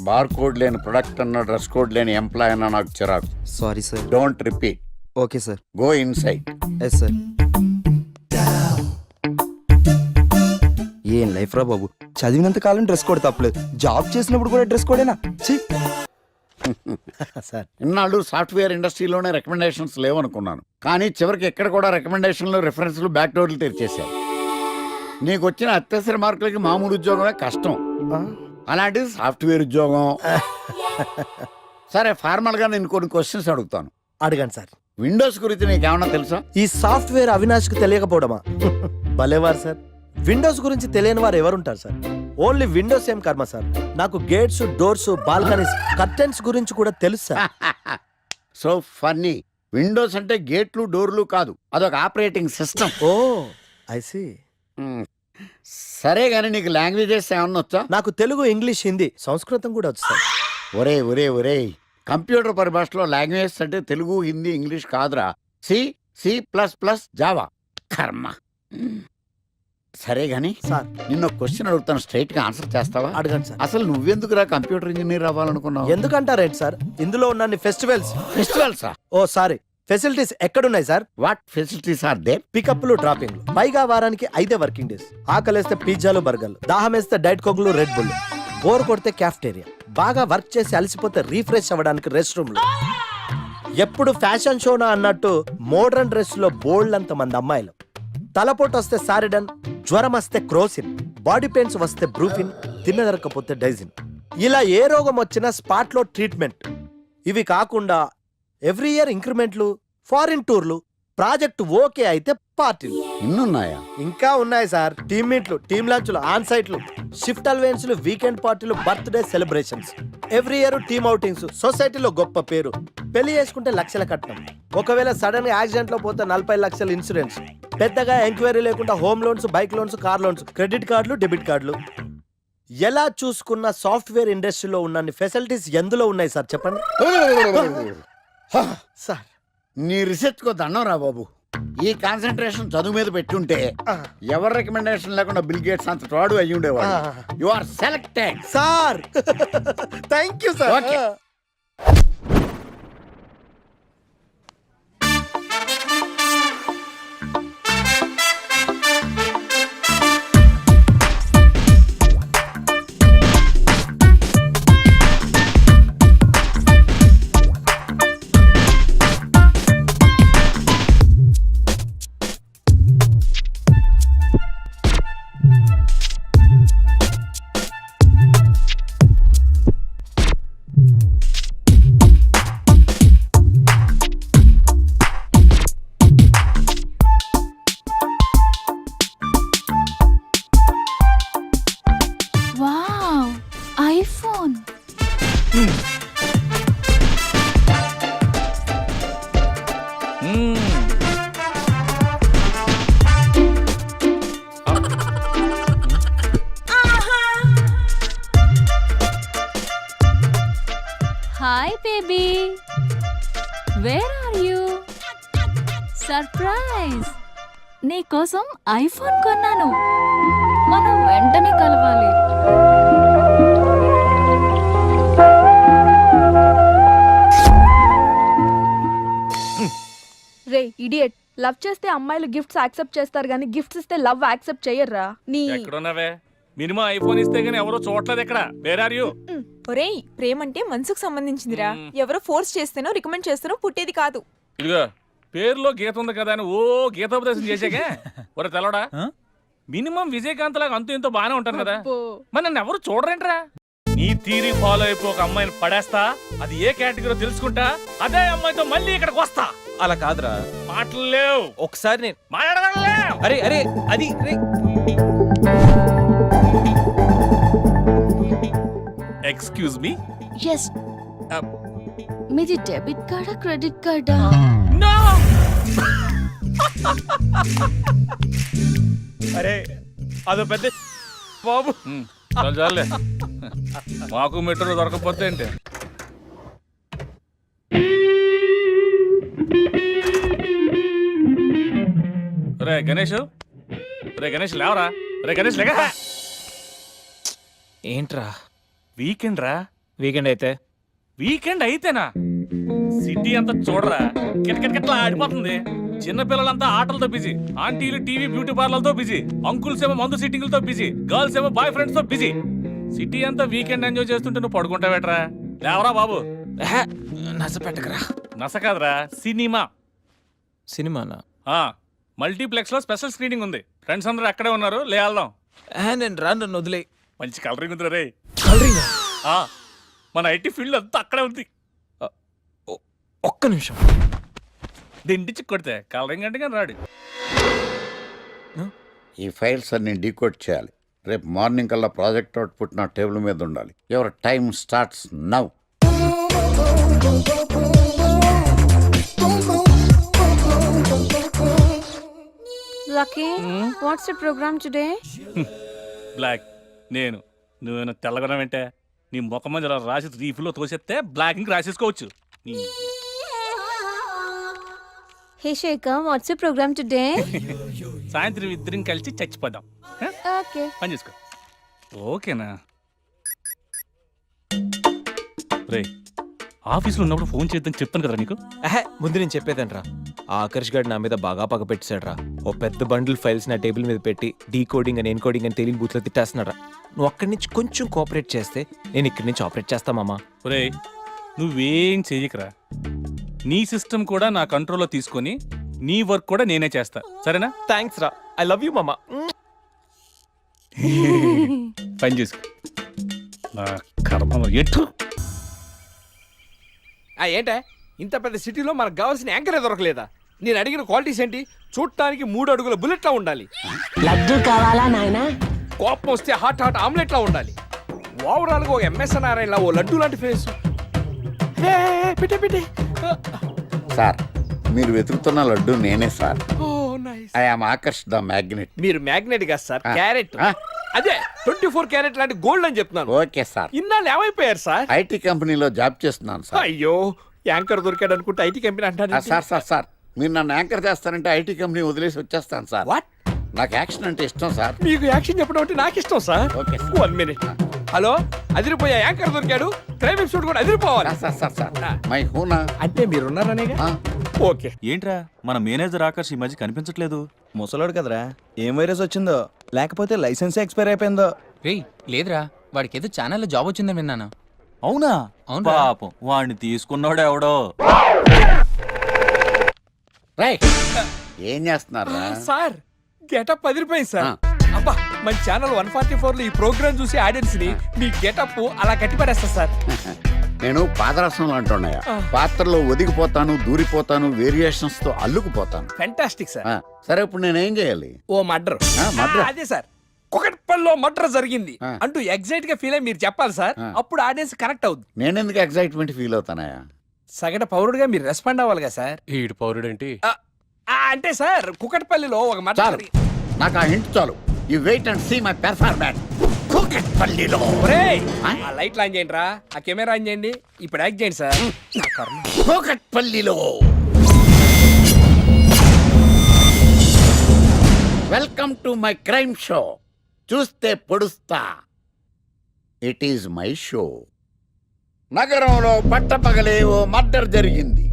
Bar code లేని product అన్న, dress code లేని ఎంప్లాయ్ అన్న నాకు చిరాకు. Sorry sir. Don't repeat. Okay sir. Go inside. Yes sir. ఏం లైఫ్ రా బాబు, చదివినంత కాలం డ్రెస్ కోడ్ తప్పలేదు, జాబ్ చేసినప్పుడు కూడా డ్రెస్ కోడేనా? సార్ ఇన్నాళ్ళు సాఫ్ట్వేర్ ఇండస్ట్రీలోనే రికమెండేషన్స్ లేవనుకున్నాను, కానీ చివరికి ఎక్కడ కూడా రికమెండేషన్లు, రిఫరెన్స్లు, బ్యాక్ డోర్లు తెరిచేశారు. నీకు వచ్చిన అత్యవసర మార్కులకి మామూలు ఉద్యోగమే కష్టం, అలాంటిది సాఫ్ట్వేర్ ఉద్యోగం. సరే, ఫార్మల్ గా నేను కొన్ని క్వశ్చన్స్ అడుగుతాను. అడగండి సార్. విండోస్ గురించి నీకేమన్నా తెలుసా? ఈ సాఫ్ట్వేర్ అవినాష్ కు తెలియకపోవడమా? భలేవారు సార్. విండోస్ గురించి తెలియని వారు ఎవరుంటారు సార్? ఓన్లీ విండోస్ ఏం కర్మ సార్, నాకు గేట్స్, డోర్స్, బాల్కనీస్, కర్టెన్స్ గురించి కూడా తెలుసు సార్. So funny. విండోస్ అంటే గేట్లు, డోర్లు కాదు, అదొక operating system. Oh I see. సరే గానీ నీకు లాంగ్వేజెస్ ఏమన్నా వచ్చా? నాకు తెలుగు, ఇంగ్లీష్, హిందీ, సంస్కృతం కూడా వచ్చు సార్. ఒరే ఒరే ఒరే, కంప్యూటర్ పరిభాషలో లాంగ్వేజెస్ అంటే తెలుగు, హిందీ, ఇంగ్లీష్ కాదురా. C, C plus plus, Java. కర్మ. సరే గాని సార్, నిన్న క్వశ్చన్ అడుగుతాను, స్ట్రైట్ గా ఆన్సర్ చేస్తావా? అడగండి సార్. అసలు నువ్వెందుకురా కంప్యూటర్ ఇంజనీర్ అవ్వాలనుకున్నావు? ఎందుకంటారేంటి సార్, ఇందులో ఉన్న ఫెస్టివల్స్. ఓ సారీ, ఫెసిలిటీస్ ఎక్కడున్నాయి sir? What facilities are there? పికప్లు, డ్రాపింగ్లు, పైగా వారానికి 5 వర్కింగ్ డేస్. ఆకలేస్తే పిజ్జాలు, బర్గర్లు, దాహం వేస్తే డైట్ కోక్లు, రెడ్ బుల్, బోర్ కొడితే క్యాఫ్టేరియా, బాగా వర్క్ చేసి అలసిపోతే రీఫ్రెష్ అవ్వడానికి రెస్ట్ రూమ్లు. ఎప్పుడు ఫ్యాషన్ షోనా అన్నట్టు మోడర్న్ డ్రెస్ లో బోల్డ్ అంత మంది అమ్మాయిలు. తలపోటు వస్తే సారిడన్, జ్వరం వస్తే క్రోసిన్, బాడీ పెయిన్స్ వస్తే బ్రూఫిన్, తిన్నదరకపోతే డైజిన్. ఇలా ఏ రోగం వచ్చినా స్పాట్ లో ట్రీట్మెంట్. ఇవి కాకుండా ఎవ్రీ ఇయర్ ఇంక్రిమెంట్లు, ఫారిన్ టూర్లు, ప్రాజెక్ట్ ఓకే అయితే పార్టీలు. ఇన్నున్నాయా? ఇంకా ఉన్నాయి సార్. టీమ్ మీట్లు, టీమ్ లంచ్లు, ఆన్ సైట్లు, షిఫ్ట్ అలవెన్స్లు, వీకెండ్ పార్టీలు, birthday celebrations, every year team outings, సొసైటీలో గొప్ప పేరు. పెళ్లి చేసుకుంటే లక్షల కట్నం, ఒకవేళ సడన్ గా యాక్సిడెంట్ లో పోతే 40 లక్షల ఇన్సూరెన్స్, పెద్దగా ఎంక్వైరీ లేకుండా home loans, bike loans, car loans, credit కార్డులు, డెబిట్ కార్డులు. ఎలా చూసుకున్న సాఫ్ట్వేర్ ఇండస్ట్రీలో ఉన్న ఫెసిలిటీస్ ఎందులో ఉన్నాయి సార్ చెప్పండి. సార్ నీ రీసెర్చ్ కో దండం రా బాబు. ఈ కాన్సన్ట్రేషన్ చదువు మీద పెట్టుంటే ఎవరి రికమెండేషన్ లేకుండా బిల్ గేట్స్ అంత తోడు అయ్యి ఉండేవాడు. You are selected sir. Thank you sir. Okay. IPhone. Hi baby, where are you? Surprise, నీకోసం ఐఫోన్ కొన్నాను, మనం వెంటనే కలవాలి. రే ఇడియట్, లవ్ చేస్తే అమ్మాయిలు గిఫ్ట్స్ యాక్సెప్ట్ చేస్తారు కానీ గిఫ్ట్స్ ఇస్తే లవ్ యాక్సెప్ట్ చేయర్రా. నీ ఎక్కడున్నావే? మినిమం ఐఫోన్ ఇస్తే గానీ ఎవరో చూడలేదు ఇక్కడ. Where are you? ఒరేయ్, ప్రేమంటే మనసుకు సంబంధించిందిరా. ఎవరో ఫోర్స్ చేస్తేనో రికమెండ్ చేస్తేనో పుట్టేది కాదు. ఇదిగో పేరులో గీత ఉంది కదా అని ఓ గీతోపదేశం చేసాకే ఒరే తెలవడా, మినిమం విజయకాంత్ లాగా అంతూ ఇంతో బానే ఉంటాను కదా, మరి నన్ను ఎవరు చూడరేంట్రా? నీ తీరి ఫాలో అయిపో ఒక అమ్మాయిని పడేస్తా, అది ఏ కేటగిరీ తెలుసుకుంటా, అదే అమ్మాయితో మళ్ళీ ఇక్కడికి వస్తా. అలా కాదురా, మాటలు లేవు. ఒకసారి నేను మాట్లాడలేవు. అరే అరే అది ఎక్స్క్యూజ్ మీ. ఎస్, మీది డెబిట్ కార్డా క్రెడిట్ కార్డా? నో. అరే అదో పెద్ద బాబు. చాలే, మాకు మెట్రో దొరకకపోతే ఏంటి? రే గణేష్, రే గణేష్ లేవరా, రే గణేష్ లేక. ఏంట్రా? వీకెండ్ రా, వీకెండ్ అయితే వీకెండ్ అయితేనా? సిటీ అంతా చూడరా, కిటకిటకిట్లా ఆడిపోతుంది. చిన్న పిల్లలంతా ఆటలతో బిజీ, ఆంటీలు టీవీ బ్యూటీ పార్లర్తో బిజీ, అంకుల్స్ ఏమో మందు సిట్టింగ్లతో బిజీ, గర్ల్స్ ఏమో బాయ్ ఫ్రెండ్స్ తో బిజీ. సిటీ అంతా వీకెండ్ ఎంజాయ్ చేస్తుంటే నువ్వు పడుకుంటావేట్రా? లేవరా బాబు. నచ్చ పెట్టకరా. నస కాదురా, సినిమా. సినిమానా? మల్టీప్లెక్స్ లో స్పెషల్ స్క్రీనింగ్ ఉంది. ఫ్రెండ్స్ అందరూ అక్కడే ఉన్నారు, లే వెళ్దాం. నేను రాను, నన్ను వదిలే. మంచి కలరింగ్ ఉంది రే. కలరింగా? మన ఐటీ ఫీల్డ్ అంతా అక్కడే ఉంది. ఒక్క నిమిషం. దిండిచి కొడితే కలరింగ్ అంటే కానీ రాడు. ఈ ఫైల్స్ అన్ని డీకోడ్ చేయాలి. రేపు మార్నింగ్ కల్లా ప్రాజెక్ట్ అవుట్పుట్ నా టేబుల్ మీద ఉండాలి. Your time starts now. Lucky what's the programme today? Black నేను నువ్వేనా తెల్లగొనం ఏంటే? నీ ముఖం మీద ఇలా రాసి రీఫ్లో తోసేస్తే బ్లాక్ ఇంక రాసేసుకోవచ్చు. Hey Shekhar, what's your programme today? సాయంత్రం ఇద్దరం కలిసి చచ్చిపోదాం. ఓకే. పని చేసుకో. ఓకేనా? రే, ఆఫీస్లో ఉన్నప్పుడు ఫోన్ చేద్దాం చెప్తాను కదా నీకు. ముందు నేను చెప్పేదంట్రా. ఆ ఆకర్ష్ గారు నా మీద బాగా పగ పెట్టాడురా. ఓ పెద్ద బండిల్ ఫైల్స్ నా టేబుల్ మీద పెట్టి డీకోడింగ్ అని ఎన్కోడింగ్ అని తెలియని బూత్లో తిట్టేస్తున్నారా. నువ్వు అక్కడి నుంచి కొంచెం కోఆపరేట్ చేస్తే నేను ఇక్కడి నుంచి ఆపరేట్ చేస్తా మామా. రే, నువ్వేం చెయ్యకరా. నీ సిస్టమ్ కూడా నా కంట్రోల్లో తీసుకొని నీ వర్క్ కూడా నేనే చేస్తా, సరేనా? థ్యాంక్స్ రా. ఐ లవ్ యూ మామా. పని చేసుకో. నా కర్మ ఎటు. ఏంటే ఇంత పెద్ద సిటీలో మనకు కావాల్సిన యాంకరే దొరకలేదా? నేను అడిగిన క్వాలిటీస్ ఏంటి? చూడటానికి 3 అడుగుల బుల్లెట్లా ఉండాలి, లడ్డు కావాలా నాయనా? కోపం వస్తే హాట్ హాట్ ఆమ్లెట్లా ఉండాలి, ఓవరాల్ గా ఒక ఎంఎస్ నారాయణలా ఓ లడ్డు లాంటి ఫేస్. పెట్టే పెట్టే. సార్, మీరు వెతుకుతున్న లడ్డు నేనే sir. Oh nice. I am Akarsh the magnet. మీరు మ్యాగ్నెట్ కాదు సార్, ఆ. క్యారెట్. ఆ. అదే 24 క్యారెట్ లాంటి గోల్డ్ అని చెప్తున్నాను. Okay sir. ఇన్నాళ్ళు ఏమైపోయారు సార్? ఐటీ కంపెనీలో జాబ్ చేస్తున్నాను సార్. అయ్యో, యాంకర్ దొరికాడు అనుకుంటే ఐటీ కంపెనీ అంటారు. సార్ సార్ సార్, మీరు నన్ను యాంకర్ చేస్తారంటే ఐటీ కంపెనీ వదిలేసి వచ్చేస్తాను సార్. వాట్? నాకు యాక్షన్ అంటే ఇష్టం సార్. మీకు యాక్షన్ చెప్పడం అంటే నాకు ఇష్టం sir. Okay sir. 1 minute. Hello, అదిరిపోయా యాంకర్ దొరికాడు. క్రైమ్ ఎపిసోడ్ కూడా అదిరిపోవాలి. సార్ సార్ సార్ మై హూనా. అంటే మీరున్నారనేగా. ఆ. ఓకే. ఏంట్రా మన మేనేజర్ ఆకర్ష్ ఈ మధ్య కనిపించట్లేదు? ముసలోడు కదరా, ఏం వైరస్ వచ్చిందో, లేకపోతే లైసెన్స్ ఎక్స్పైర్ అయిపోయిందో. రేయ్ లేదురా, వాడికి ఏదో ఛానల్లో జాబ్ వచ్చిందని విన్నాను. అవునా? అవునురా. పాపం వాడిని తీసుకున్నాడు ఎవడో. రైట్. ఏం చేస్తున్నారు? సార్, గెటప్ అదిరిపోయింది సార్. అబ్బా, మన ఛానల్ 144 లో ఈ ప్రోగ్రామ్ చూసి ఆడియన్స్ ని మీ గెటప్ అలా కట్టిపడేస్తా సార్. నేను పాదరసంలో అంటున్నాయా, పాత్రలో ఒదిగిపోతాను, దూరిపోతాను, వేరియేషన్స్ తో అల్లుకుపోతాను. Fantastic sir. సరే, ఇప్పుడు నేనేం చేయాలి? ఓ మర్డర్. మర్డర్? అదే సార్, కుకట్పల్లిలో మర్డర్ జరిగింది ఆ. అంటూ ఎగ్జైట్ గా ఫీల్ అయ్యి మీరు చెప్పాలి సార్. ఆ. అప్పుడు ఆడియన్స్ కనెక్ట్ అవుద్ది. నేనెందుకు ఎక్సైట్మెంట్ ఫీల్ అవుతానయా? సగటు పౌరుడుగా మీరు రెస్పాండ్ అవ్వాలి కదా సార్. ఈడు పౌరుడేంటి? అంటే సార్, కుకట్పల్లిలో ఒక మర్డర్ చాలు, నాకు ఆ హింట్ చాలు. You wait and see my performance. కూకట్పల్లిలో. ఆ లైట్ ఆన్ చేయండి రా, ఆ కెమెరా ఆన్ చేయండి. ఇప్పుడు యాక్ట్ చేయండి సార్. నా కర్మ. కూకట్పల్లిలో. Welcome to my crime show. చూస్తే పొడుస్తా. It is my show. నగరంలో పట్టపగలే ఓ మర్డర్ జరిగింది.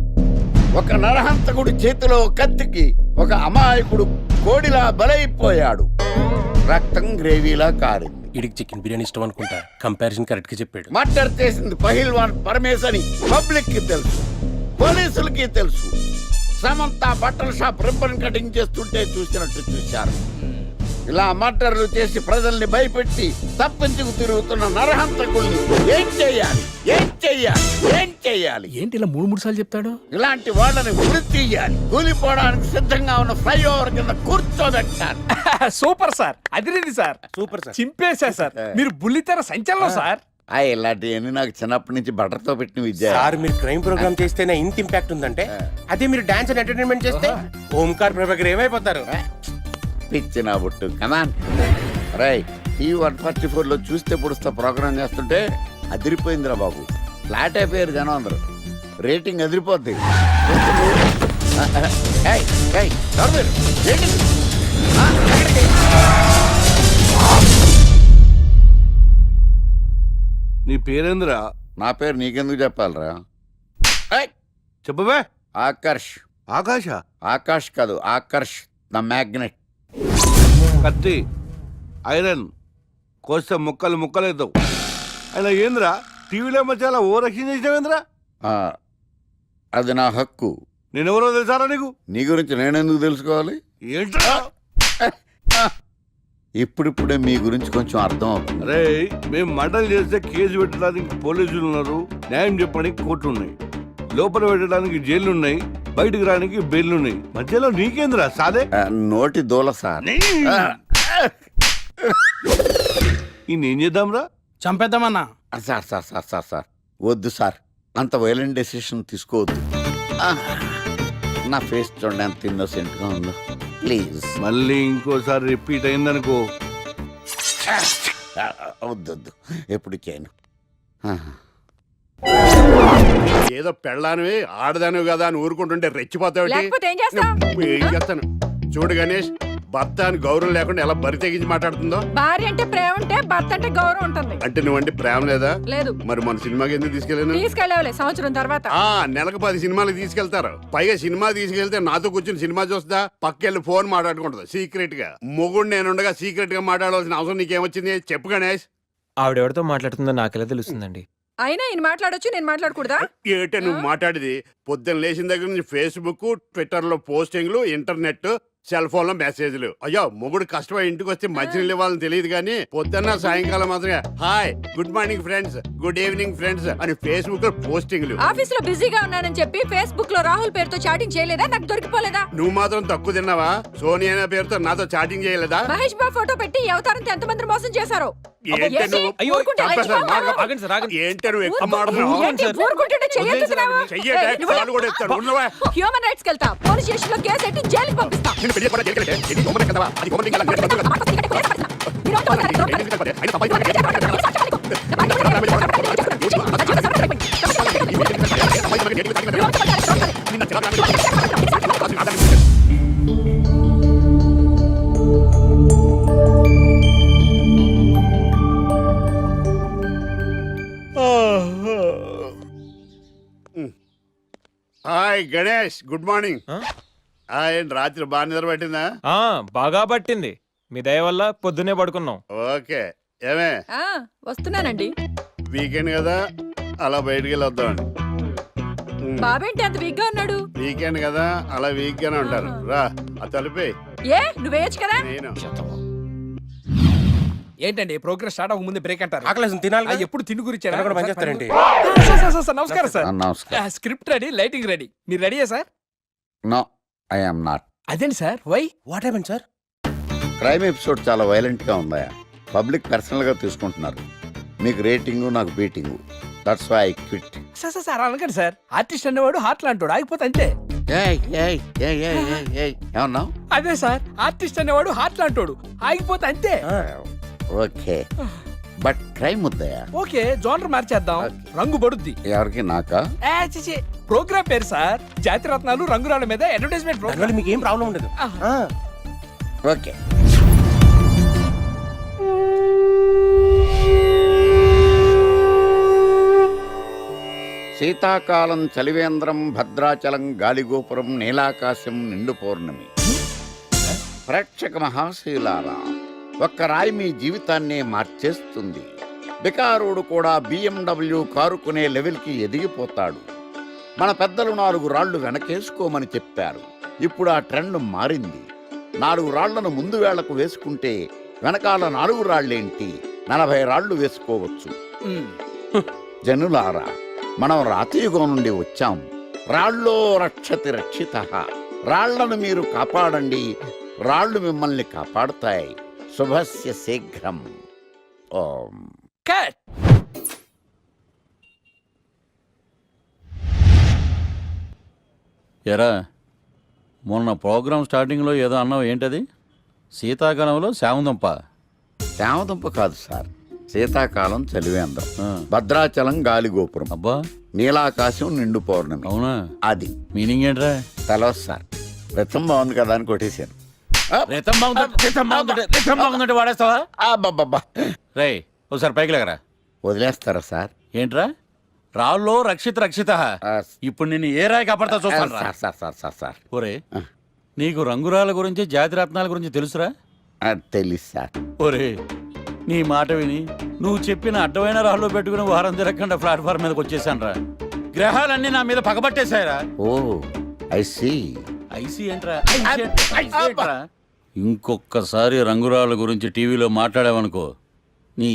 ఒక నరహంతకుడి చేతిలో కత్తికి ఒక అమాయకుడు కోడిలా బలైపోయాడు. రక్తం గ్రేవీలా కారింది. ఇడికి చికెన్ బిర్యానీ ఇష్టం అనుకుంటా. కంపారిజన్ కరెక్ట్ గా చెప్పాడు. మర్డర్ చేసింది పహిల్వాన్ పరమేశ్ అని పబ్లిక్ కి తెలుసు, పోలీసులకి తెలుసు. సమంత బట్టల షాప్ రిబ్బన్ కటింగ్ చేస్తుంటే చూసినట్టు చూశారు. ఇలా మర్డర్లు చేసి ప్రజల్ని భయపెట్టి తప్పించుకు తిరుగుతున్న నరహంతకుల్ని ఏం చెయ్యాలి, ఏం చెయ్యాలి, ఏం చెయ్యాలి? ఏంటి ఇలా 3 సార్లు చెప్తాడు? ఇలాంటి వాళ్ళని ఉరి తీయాలి. కూలిపోవడానికి సిద్ధంగా ఉన్న ఫ్లైఓవర్ కింద కూర్చోబెట్టాలి. సూపర్ సార్, అదిరింది సార్. Super sir. చింపేశా సార్. మీరు బుల్లితెర సంచలనం సార్. ఇలాంటివన్నీ నాకు చిన్నప్పటి నుంచి బట్టర్తో పెట్టిన విద్య. సార్, మీరు క్రైమ్ ప్రోగ్రామ్ చేస్తేనే ఇంత ఇంపాక్ట్ ఉందంటే, అదే మీరు డాన్స్ అండ్ ఎంటర్టైన్మెంట్ చేస్తే ఓంకార్ ప్రభాకర్ ఏమైపోతారు? పిచ్చి నా బుట్టు. కమాన్ రైట్. ఈ 144 లో చూస్తే పొడుస్తా ప్రోగ్రామ్ చేస్తుంటే అదిరిపోయిందిరా బాబు. ఫ్లాట్ అయిపోయారు జనం అందరూ. రేటింగ్ అదిరిపోద్ది. నీ పేరేంద్రా? నా పేరు నీకెందుకు చెప్పాలరా? చెప్పవే. ఆకర్ష్. ఆకాశ. ఆకాష్ కాదు, ఆకర్ష్ ద మ్యాగ్నెట్. కత్తి, ఐరన్ కోస్తే ముక్కలు ముక్కలేద్దావు. అయినా ఏంద్రా టీవీలో మధ్య అలా ఓ రక్షణ చేసినావేంద్రా? అది నా హక్కు. నేనెవరో తెలుసారా నీకు? నీ గురించి నేనెందుకు తెలుసుకోవాలి? ఏంట్రా? ఇప్పుడిప్పుడే మీ గురించి కొంచెం అర్థం అవుతుంది. అరే, మేము మర్డర్ చేస్తే కేసు పెట్టడానికి పోలీసులు ఉన్నారు, న్యాయం చెప్పడానికి కోర్టులు ఉన్నాయి, లోపల పెట్టడానికి జైలు ఉన్నాయి, బయటకు రానికి బెయిల్ ఉన్నాయి. మధ్యలో నీకేంద్రా సాదే? నోటి దూల సార్. ఏం చేద్దాంరా? చంపేద్దామన్నా. Sir sir sir sir sir వద్దు సార్, అంత వైలెంట్ డెసిషన్ తీసుకోవద్దు. నా ఫేస్ చూడండి ఎంత ఇన్నోసెంట్గా ఉందో. ప్లీజ్ మళ్ళీ ఇంకోసారి రిపీట్ అయిందనుకో. వద్దొద్దు, ఎప్పుడు చేయను. ఏదో పెళ్ళానివి ఆడదానివి కదా అని ఊరుకుంటుంటే రెచ్చిపోతావు. ఏం చేస్తాను చూడు గణేష్, భర్త అని గౌరవం లేకుండా ఎలా బరి తెగించి మాట్లాడుతుందో. భార్య అంటే ప్రేమ ఉంటే భర్త అంటే గౌరవం ఉంటుంది. అంటే నువ్వంటే ప్రేమ లేదా? లేదు. మరి మన సినిమాకి ఎందుకు తీసుకెళ్ళాను? తీసుకెళ్ళవలే సంవత్సరం తర్వాత. నెలకు 10 సినిమాలకు తీసుకెళ్తారు. పైగా సినిమా తీసుకెళ్తే నాతో కూర్చుని సినిమా చూస్తా, పక్కెళ్ళి ఫోన్ మాట్లాడుకుంటుంది సీక్రెట్ గా. మొగుడు నేనుండగా సీక్రెట్ గా మాట్లాడాల్సిన అవసరం నీకేమొచ్చింది చెప్పు గణేష్. ఆవిడెవరితో మాట్లాడుతుందో నాకెలా తెలుస్తుందండి? అయినా ఈయన మాట్లాడొచ్చు, నేను మాట్లాడకూడదా? ఏటే నువ్వు మాట్లాడేది? పొద్దున్న లేచిన దగ్గర నుంచి ఫేస్బుక్, ట్విట్టర్ లో పోస్టింగ్లు, ఇంటర్నెట్, సెల్ ఫోన్ లో మెసేజ్లు. అయ్యో, మొగుడు కష్టమై ఇంటికి వస్తే మంచినీళ్ళు ఇవ్వాలని తెలియదు కానీ పొద్దున్న సాయంకాలం మాత్రమే hi, good morning friends, good evening friends అని ఫేస్బుక్ లో పోస్టింగ్లు. ఆఫీస్ లో బిజీగా ఉన్నానని చెప్పి ఫేస్బుక్ లో రాహుల్ పేరుతో చాటింగ్ చేయలేదా? నాకు దొరికిపోలేదా? నువ్వు మాత్రం తక్కువ తిన్నావా? సోనియా అనే పేరుతో నాతో చాటింగ్ చేయలేదా? మహేష్ బాబు ఫోటో పెట్టి ఈ అవతారంతో ఎంతమంది మోసం చేశారు. ఏంటే నువ్వు? ఏంటే నువ్వు ఎక్కువ మాట్లాడుతున్నావు? చెయ్యటే కాలు కూడా ఎత్తాను. ఉన్నవా? హ్యూమన్ రైట్స్ కెళ్తా, పోలీస్ స్టేషన్ లో కేసు పెట్టి జైలుకి పంపిస్తా. నిన్ను పెళ్లి చేసుకోవడానికి జైలుకి వెళ్తే, ఇది గొప్ప కదవా? అది గొప్ప ఇంకా హాయ్ గణేష్, గుడ్ మార్నింగ్. రాత్రి బాగా నిద్ర పట్టిందా? బాగా పట్టింది. మీ దయ వల్ల పొద్దునే పడుకున్నాం. ఓకే. ఏమే వస్తున్నానండి. వీకెండ్ కదా, అలా బయటికి వెళ్ళి వద్దామండి. బాబేంటి అంత వీక్ గా ఉన్నాడు? వీకెండ్ కదా, అలా వీక్ గానే ఉంటారు. రా, ఆ తలిపే. ఏ నువ్వేయచ్చు కదా? నేను ఏంటండి ప్రోగ్రెస్ స్టార్ట్ అవ్వక ముందు బ్రేక్ అంటారు? ఆకలేసం తినాలి. ఎప్పుడు తిని గురించి పనిచేస్తారండి. నమస్కారం సార్. నమస్కారం. Script ready, lighting ready. మీరు రెడీయా sir? No, I am not. అదేంటి sir? Why? What happen sir? Crime episode చాలా వైలెంట్ గా ఉందా? పబ్లిక్ పర్సనల్ గా తీసుకుంటున్నారు. మీకు రేటింగ్, నాకు beating. That's why I quit. Sir అనకండి సార్. ఆర్టిస్ట్ అనేవాడు హార్ట్ లాంటాడు, ఆగిపోతే అంతే. ఏమన్నా? అదే సార్, ఆర్టిస్ట్ అనేవాడు హార్ట్ లాంటాడు, ఆగిపోతే అంతే. ఓకే, బట్ క్రైమ్ వద్దయా? ఓకే, జోనర్ మార్చేద్దాం. రంగు పడుద్ది. ఎవరికి? నాకా? ప్రోగ్రామ్ పేరు సార్ జాతి రత్నాలు రంగురాళ్ళ మీద అడ్వర్టైజ్మెంట్ ప్రోగ్రామ్. మీకు ఏం ప్రాబ్లం ఉండదు. ఓకే. శీతాకాలం చలివేంద్రం, భద్రాచలం గాలిగోపురం, నీలాకాశం, నిండు పౌర్ణమి. ప్రేక్షక మహాశీలారా, ఒక్క రాయి మీ జీవితాన్నే మార్చేస్తుంది. బికారుడు కూడా BMW కారు కొనే లెవెల్కి ఎదిగిపోతాడు. మన పెద్దలు 4 రాళ్లు వెనకేసుకోమని చెప్పారు. ఇప్పుడు ఆ ట్రెండ్ మారింది. 4 రాళ్లను ముందు వేళ్లకు వేసుకుంటే వెనకాల 4 రాళ్లేంటి, 40 రాళ్లు వేసుకోవచ్చు. జనులారా, మనం రాతియుగం నుండి వచ్చాం. రాళ్ళో రక్షతి రక్షితః. రాళ్లను మీరు కాపాడండి, రాళ్లు మిమ్మల్ని కాపాడుతాయి. శుభస్య శీఘ్రం. ఓం. ఎరా, మొన్న ప్రోగ్రామ్ స్టార్టింగ్లో ఏదో అన్నావు, ఏంటది? శీతాకాలంలో శామందంప. శామదుంప కాదు సార్, శీతాకాలం చలివేంద్రం, భద్రాచలం గాలిగోపురం, అబ్బా, నీలాకాశం, నిండు పౌర్ణమి. అవునా? అది మీనింగ్ ఏంట్రా? తెలవదు సార్. రతం బాగుంది కదా అని కొట్టేశాను. వాడేస్తావా? అబ్బబ్బబ్బా. రేయ్, ఒకసారి పైకి లేకరా. వదిలేస్తారా సార్? ఏంట్రా రాళ్ళో రక్షిత ఇప్పుడు నేను ఏ రాయి కాపాడతా చూస్తాను రా. సార్ ఒరే నీకు రంగురాల గురించి జాతి రత్నాల గురించి తెలుసురా? తెలుసు సార్. ఒరే నీ మాట విని నువ్వు చెప్పిన అడ్డమైన రాళ్ళు పెట్టుకుని వారం తిరగకుండా ప్లాట్ఫామ్ మీదకి వచ్చేసాను రా. గ్రహాలన్నీ నా మీద పగబట్టేశాయరా. ఓ ఐ సీ. ఐసీ ఏంట్రా? ఇంకొకసారి రంగురాళ్ళ గురించి టీవీలో మాట్లాడావనుకో నీ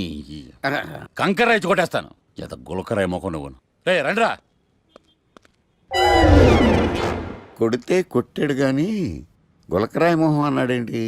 కంకర రైతు కొట్టేస్తాను. జత గులకరాయి మొక్క నువ్వును. రే రండిరా. కొడితే కొట్టాడు గాని గులకరాయి మొహం అన్నాడేంటి?